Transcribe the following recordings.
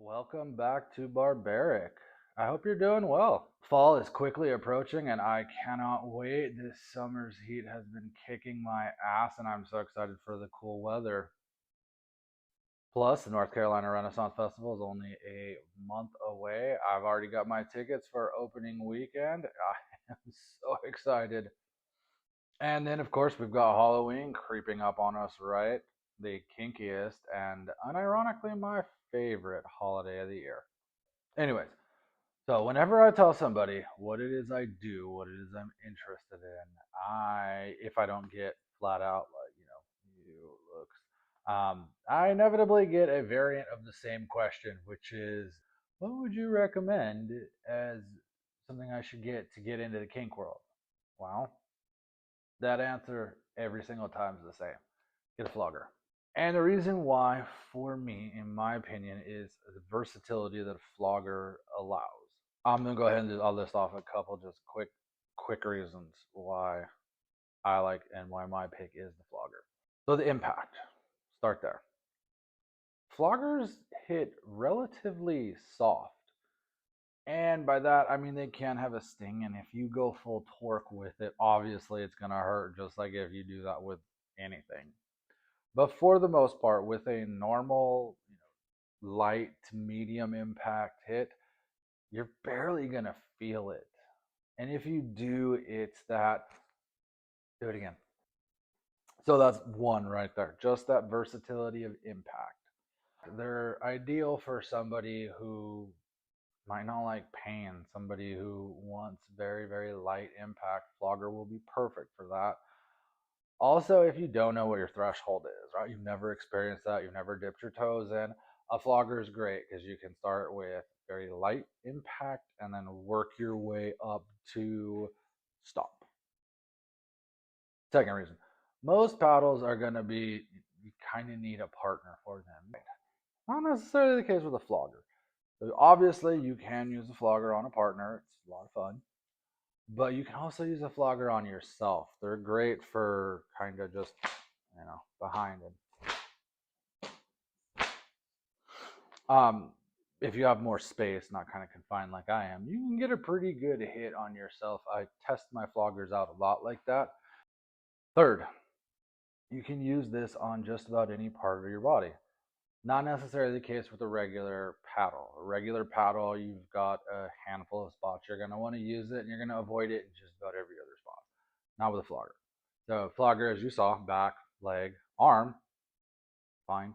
Welcome back to Barbaric. I hope you're doing well. Fall is quickly approaching and I cannot wait. This summer's heat has been kicking my ass and I'm so excited for the cool weather. Plus, the North Carolina Renaissance Festival is only a month away. I've already got my tickets for opening weekend. I am so excited. And then, of course, we've got Halloween creeping up on us, right? The kinkiest and unironically my favorite holiday of the year. Anyways, so whenever I tell somebody what it is I do, what it is I'm interested in, if I don't get flat out like, you looks, I inevitably get a variant of the same question, which is, what would you recommend as something I should get to get into the kink world? Well, that answer every single time is the same. Get a flogger. And the reason why, for me, in my opinion, is the versatility that a flogger allows. I'm gonna go ahead and I'll list off a couple just quick reasons why I like and why my pick is the flogger. So the impact. Start there. Floggers hit relatively soft. And by that I mean they can have a sting, and if you go full torque with it, obviously it's gonna hurt just like if you do that with anything. But for the most part, with a normal, light to medium impact hit, you're barely gonna feel it. And if you do, it's that. Do it again. So that's one right there. Just that versatility of impact. They're ideal for somebody who might not like pain, somebody who wants very light impact. Flogger will be perfect for that. Also, if you don't know what your threshold is, right? You've never experienced that, you've never dipped your toes in, a flogger is great because you can start with very light impact and then work your way up to stop. Second reason, most paddles are going to be, you kind of need a partner for them. Not necessarily the case with a flogger. So obviously, you can use a flogger on a partner, it's a lot of fun. But you can also use a flogger on yourself. They're great for kind of just, behind it. If you have more space, not kind of confined like I am, you can get a pretty good hit on yourself. I test my floggers out a lot like that. Third, you can use this on just about any part of your body. Not necessarily the case with a regular paddle. A regular paddle, you've got a handful of spots you're going to want to use it, and you're going to avoid it in just about every other spot. Not with a flogger. So flogger, as you saw, back, leg, arm, fine.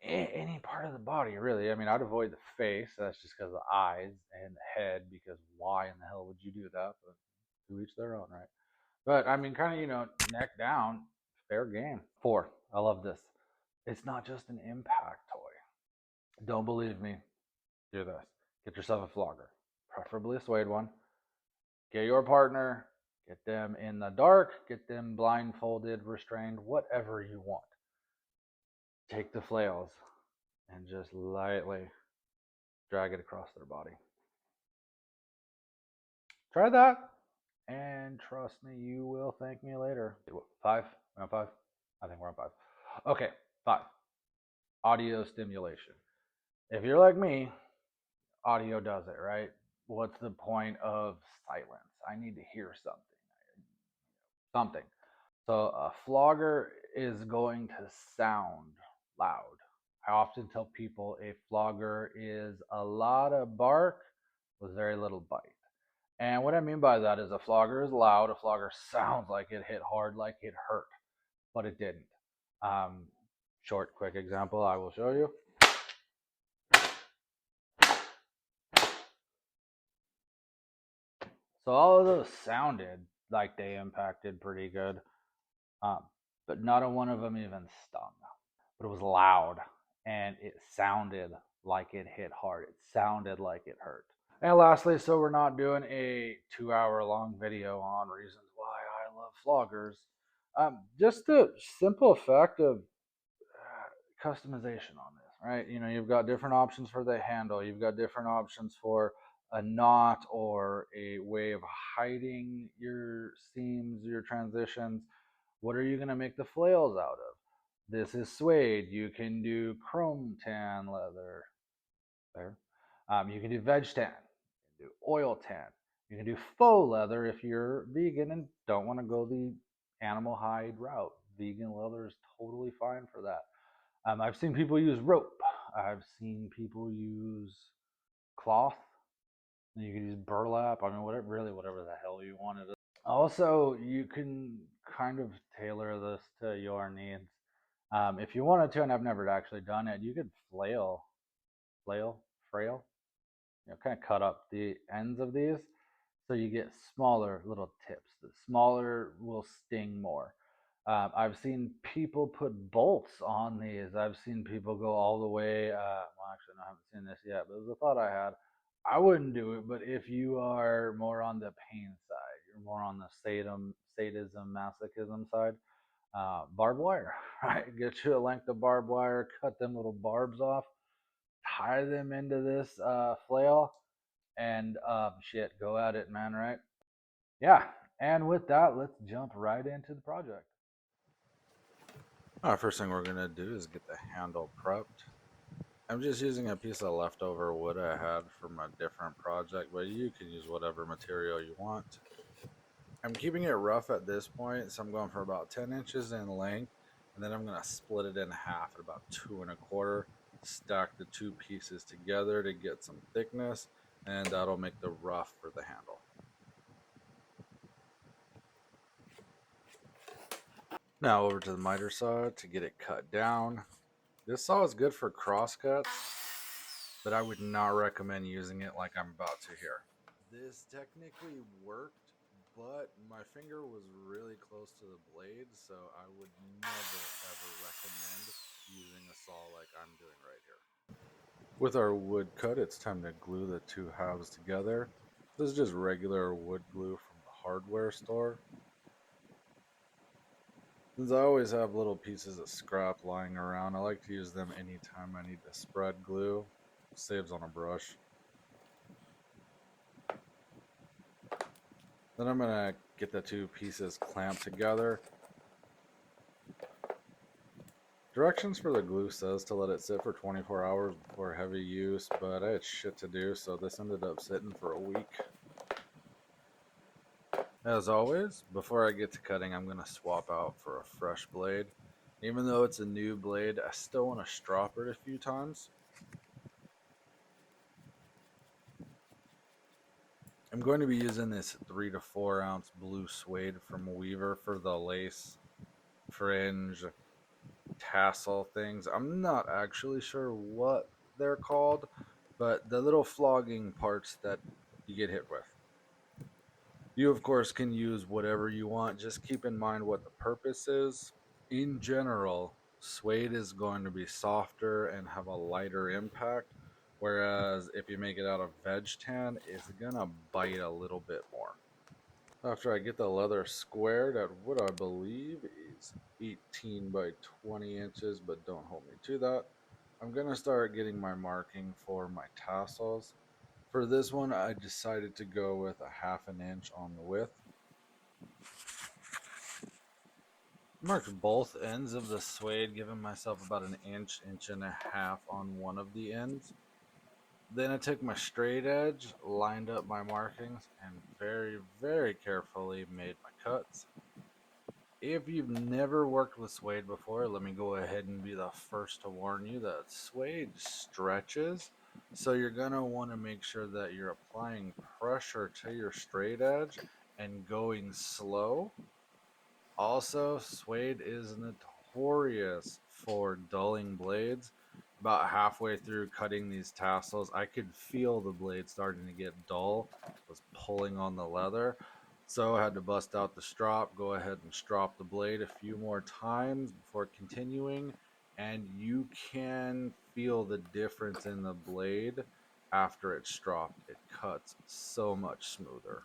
Any part of the body, really. I mean, I'd avoid the face. That's just because of the eyes and the head. Because why in the hell would you do that? But to each their own, right? But I mean, kind of, neck down, fair game. Four, I love this. It's not just an impact toy. Don't believe me? Do this. Get yourself a flogger, preferably a suede one. Get your partner, get them in the dark, get them blindfolded, restrained, whatever you want. Take the flails and just lightly drag it across their body. Try that, and trust me, you will thank me later. Five? We're on five? I think we're on five. Okay, five. Audio stimulation. If you're like me, audio does it, right? What's the point of silence? I need to hear something. Something. So a flogger is going to sound loud. I often tell people a flogger is a lot of bark with very little bite. And what I mean by that is a flogger is loud. A flogger sounds like it hit hard, like it hurt, but it didn't. Um, Short, quick example I will show you. So all of those sounded like they impacted pretty good, but not a one of them even stung. But it was loud and it sounded like it hit hard. It sounded like it hurt. And lastly, so we're not doing a 2 hour long video on reasons why I love floggers. Just the simple fact of customization on this, right? You've got different options for the handle. You've got different options for a knot or a way of hiding your seams, your transitions. What are you going to make the flails out of? This is suede. You can do chrome tan leather. There. You can do veg tan, you can do oil tan, you can do faux leather if you're vegan and don't want to go the animal hide route. Vegan leather is totally fine for that. I've seen people use rope. I've seen people use cloth. You can use burlap. I mean, whatever the hell you want it. Also, you can kind of tailor this to your needs. If you wanted to, and I've never actually done it, you could flail, frail, kind of cut up the ends of these so you get smaller little tips. The smaller will sting more. I've seen people put bolts on these. I've seen people go all the way. Well, actually, no, I haven't seen this yet, but it was a thought I had. I wouldn't do it, but if you are more on the pain side, you're more on the sadism, masochism side, barbed wire, right? Get you a length of barbed wire, cut them little barbs off, tie them into this flail, and shit, go at it, man, right? Yeah. And with that, let's jump right into the project. First thing we're gonna do is get the handle prepped. I'm just using a piece of leftover wood I had from a different project, but you can use whatever material you want. I'm keeping it rough at this point, so I'm going for about 10 inches in length, and then I'm gonna split it in half at about 2 1/4. Stack the two pieces together to get some thickness, and that'll make the rough for the handle. Now over to the miter saw to get it cut down. This saw is good for cross cuts, but I would not recommend using it like I'm about to here. This technically worked, but my finger was really close to the blade, so I would never ever recommend using a saw like I'm doing right here. With our wood cut, it's time to glue the two halves together. This is just regular wood glue from the hardware store. Since I always have little pieces of scrap lying around, I like to use them anytime I need to spread glue. Saves on a brush. Then I'm going to get the two pieces clamped together. Directions for the glue says to let it sit for 24 hours before heavy use, but I had shit to do, so this ended up sitting for a week. As always, before I get to cutting, I'm going to swap out for a fresh blade. Even though it's a new blade, I still want to strop it a few times. I'm going to be using this 3 to 4 ounce blue suede from Weaver for the lace, fringe, tassel things. I'm not actually sure what they're called, but the little flogging parts that you get hit with. You, of course, can use whatever you want. Just keep in mind what the purpose is. In general, suede is going to be softer and have a lighter impact, whereas if you make it out of veg tan, it's going to bite a little bit more. After I get the leather squared at what I believe is 18 by 20 inches, but don't hold me to that, I'm going to start getting my marking for my tassels. For this one, I decided to go with a 1/2 inch on the width. Marked both ends of the suede, giving myself about an inch, inch and a half on one of the ends. Then I took my straight edge, lined up my markings, and very, very carefully made my cuts. If you've never worked with suede before, let me go ahead and be the first to warn you that suede stretches. So you're going to want to make sure that you're applying pressure to your straight edge and going slow. Also, suede is notorious for dulling blades. About halfway through cutting these tassels, I could feel the blade starting to get dull. It was pulling on the leather. So I had to bust out the strop, go ahead and strop the blade a few more times before continuing. And you can feel the difference in the blade after it's stropped. It cuts so much smoother.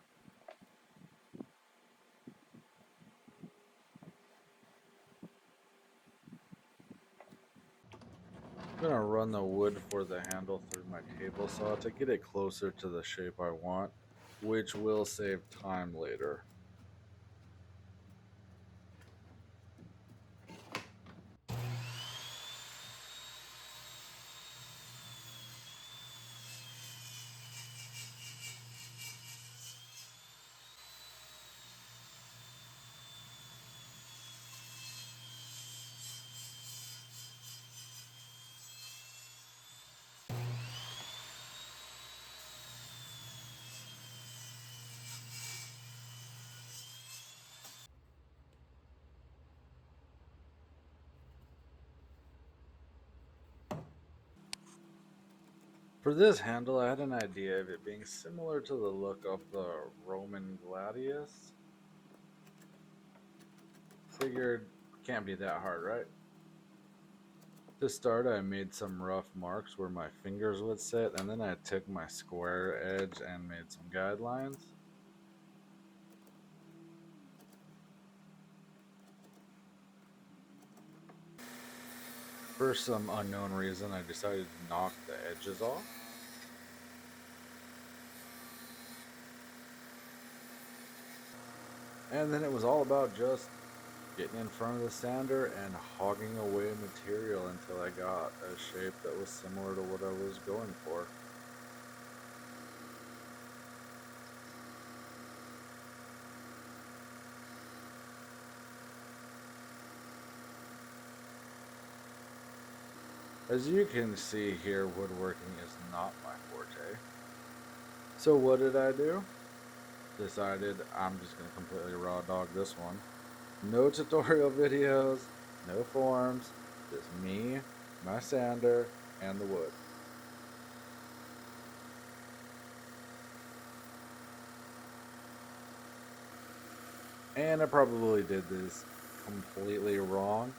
I'm going to run the wood for the handle through my table saw to get it closer to the shape I want, which will save time later. For this handle, I had an idea of it being similar to the look of the Roman gladius. Figured can't be that hard, right? To start, I made some rough marks where my fingers would sit, and then I took my square edge and made some guidelines. For some unknown reason, I decided to knock the edges off. And then it was all about just getting in front of the sander and hogging away material until I got a shape that was similar to what I was going for. As you can see here, woodworking is not my forte. So what did I do? Decided I'm just going to completely raw dog this one. No tutorial videos, no forms, just me, my sander, and the wood. And I probably did this completely wrong,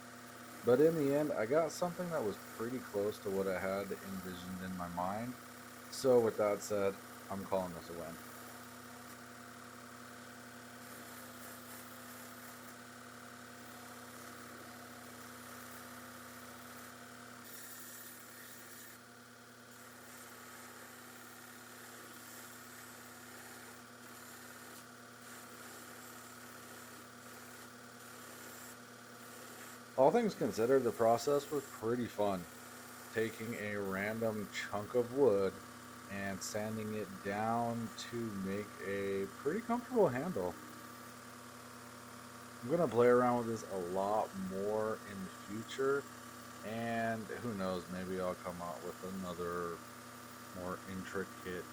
but in the end, I got something that was pretty close to what I had envisioned in my mind. So with that said, I'm calling this a win. All things considered, the process was pretty fun. Taking a random chunk of wood and sanding it down to make a pretty comfortable handle. I'm going to play around with this a lot more in the future, and who knows, maybe I'll come out with another more intricate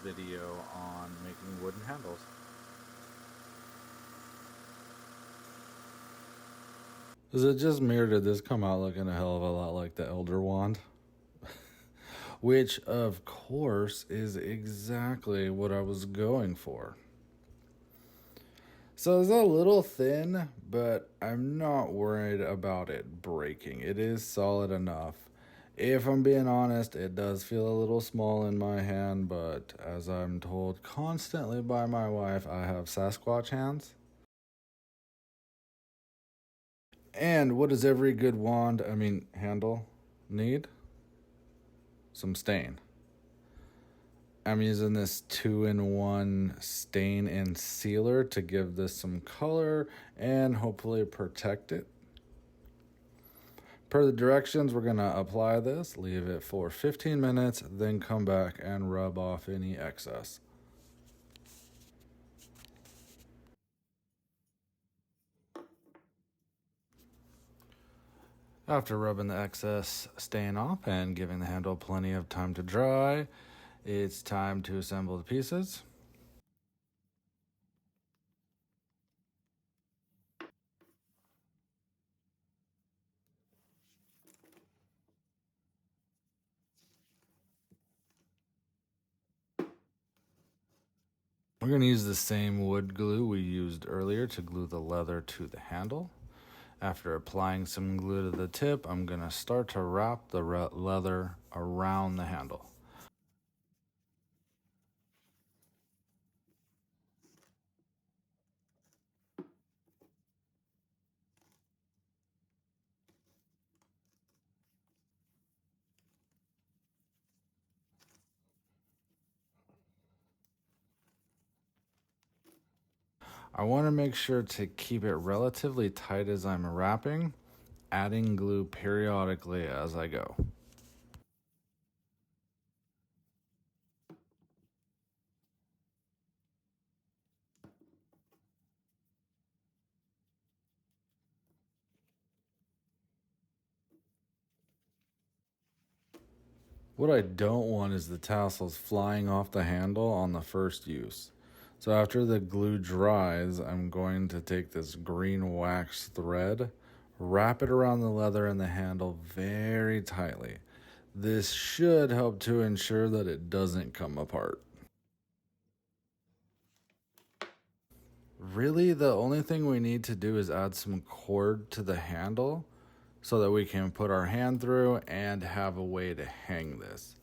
video on making wooden handles. Is it just me or did this come out looking a hell of a lot like the Elder Wand? Which, of course, is exactly what I was going for. So it's a little thin, but I'm not worried about it breaking. It is solid enough. If I'm being honest, it does feel a little small in my hand, but as I'm told constantly by my wife, I have Sasquatch hands. And what does every good handle need? Some stain. I'm using this 2-in-1 stain and sealer to give this some color and hopefully protect it. Per the directions, we're going to apply this, leave it for 15 minutes, then come back and rub off any excess. After rubbing the excess stain off and giving the handle plenty of time to dry, it's time to assemble the pieces. We're going to use the same wood glue we used earlier to glue the leather to the handle. After applying some glue to the tip, I'm going to start to wrap the leather around the handle. I want to make sure to keep it relatively tight as I'm wrapping, adding glue periodically as I go. What I don't want is the tassels flying off the handle on the first use. So after the glue dries, I'm going to take this green wax thread, wrap it around the leather and the handle very tightly. This should help to ensure that it doesn't come apart. Really, the only thing we need to do is add some cord to the handle so that we can put our hand through and have a way to hang this.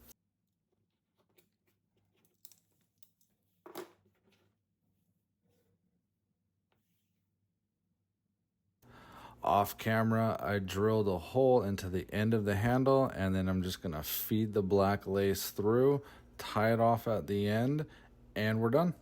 Off camera, I drilled a hole into the end of the handle, and then I'm just gonna feed the black lace through, tie it off at the end, and we're done.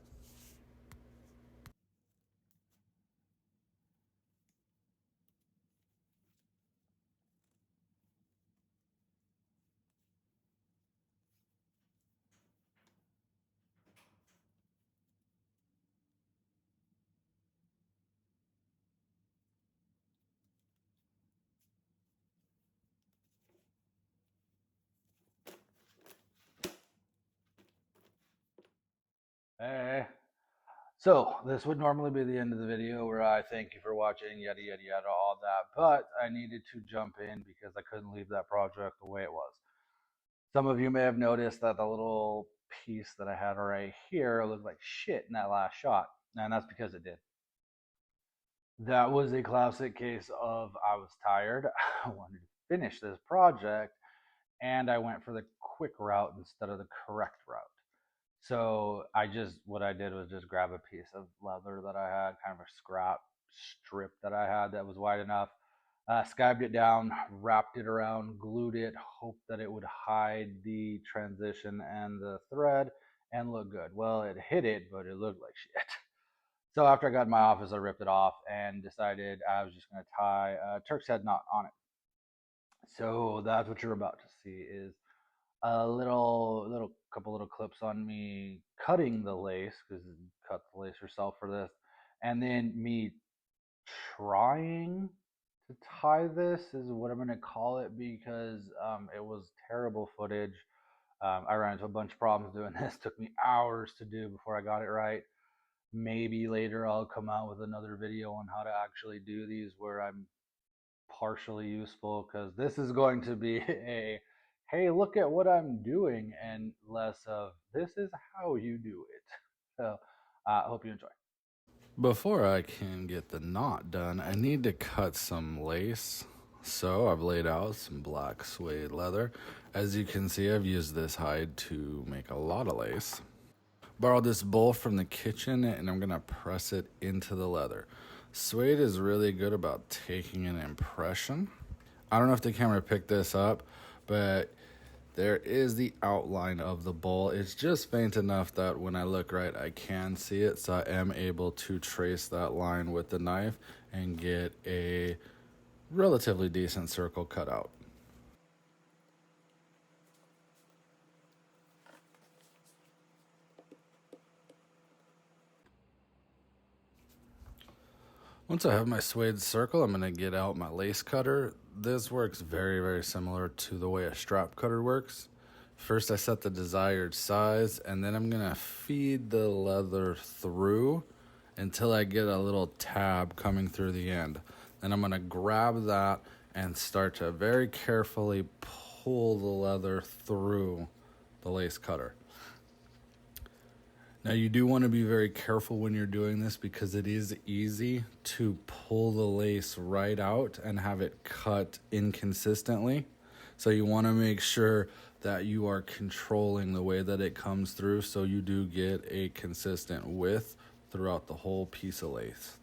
Hey. So this would normally be the end of the video where I thank you for watching, yada yada yada, all that. But I needed to jump in because I couldn't leave that project the way it was. Some of you may have noticed that the little piece that I had right here looked like shit in that last shot, and that's because it did. That was a classic case of I was tired, I wanted to finish this project, and I went for the quick route instead of the correct route. So what I did was just grab a piece of leather that I had, kind of a scrap strip that I had that was wide enough, skyed it down, wrapped it around, glued it, hoped that it would hide the transition and the thread and look good. Well, it hit it, but it looked like shit. So after I got in my office, I ripped it off and decided I was just going to tie a Turk's head knot on it. So that's what you're about to see is a little couple little clips on me cutting the lace because you cut the lace yourself for this, and then me trying to tie this is what I'm gonna call it because it was terrible footage. I ran into a bunch of problems doing this. Took me hours to do before I got it right. Maybe later I'll come out with another video on how to actually do these where I'm partially useful because this is going to be a hey, look at what I'm doing and less of this is how you do it. So I hope you enjoy. Before I can get the knot done, I need to cut some lace. So I've laid out some black suede leather. As you can see, I've used this hide to make a lot of lace. Borrowed this bowl from the kitchen and I'm gonna press it into the leather. Suede is really good about taking an impression. I don't know if the camera picked this up, but there is the outline of the bowl. It's just faint enough that when I look right, I can see it. So I am able to trace that line with the knife and get a relatively decent circle cut out. Once I have my suede circle, I'm going to get out my lace cutter. This works very, very similar to the way a strap cutter works. First, I set the desired size, and then I'm going to feed the leather through until I get a little tab coming through the end. Then I'm going to grab that and start to very carefully pull the leather through the lace cutter. Now, you do want to be very careful when you're doing this because it is easy to pull the lace right out and have it cut inconsistently. So you want to make sure that you are controlling the way that it comes through so you do get a consistent width throughout the whole piece of lace.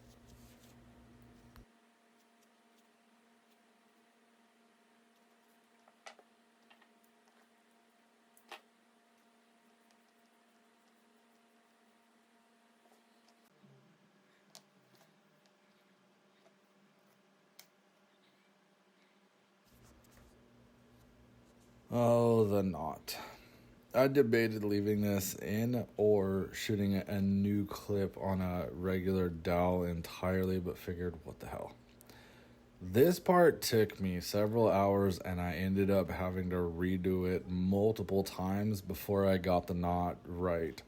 Oh, the knot. I debated leaving this in or shooting a new clip on a regular dowel entirely, but figured, what the hell. This part took me several hours and I ended up having to redo it multiple times before I got the knot right.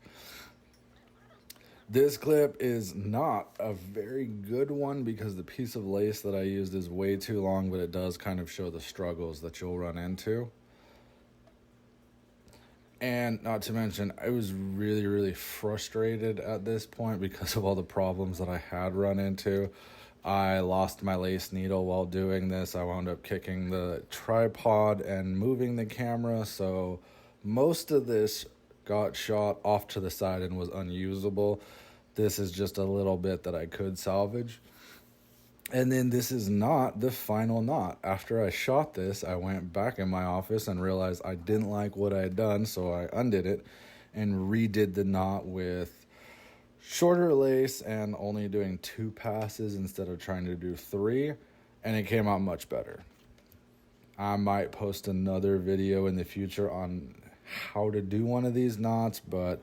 This clip is not a very good one because the piece of lace that I used is way too long, but it does kind of show the struggles that you'll run into. And not to mention, I was really, really frustrated at this point because of all the problems that I had run into. I lost my lace needle while doing this. I wound up kicking the tripod and moving the camera, so most of this got shot off to the side and was unusable. This is just a little bit that I could salvage. And then this is not the final knot. After I shot this, I went back in my office and realized I didn't like what I had done, so I undid it and redid the knot with shorter lace and only doing 2 passes instead of trying to do 3, and it came out much better. I might post another video in the future on how to do one of these knots, but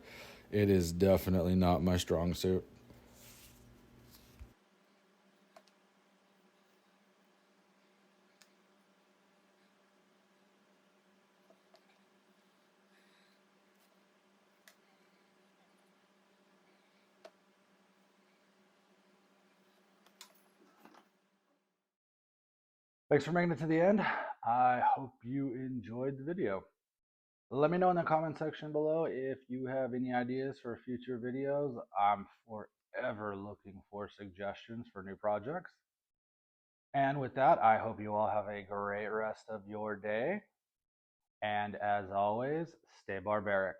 it is definitely not my strong suit. Thanks for making it to the end. I hope you enjoyed the video. Let me know in the comment section below if you have any ideas for future videos. I'm forever looking for suggestions for new projects. And with that, I hope you all have a great rest of your day. And as always, stay barbaric.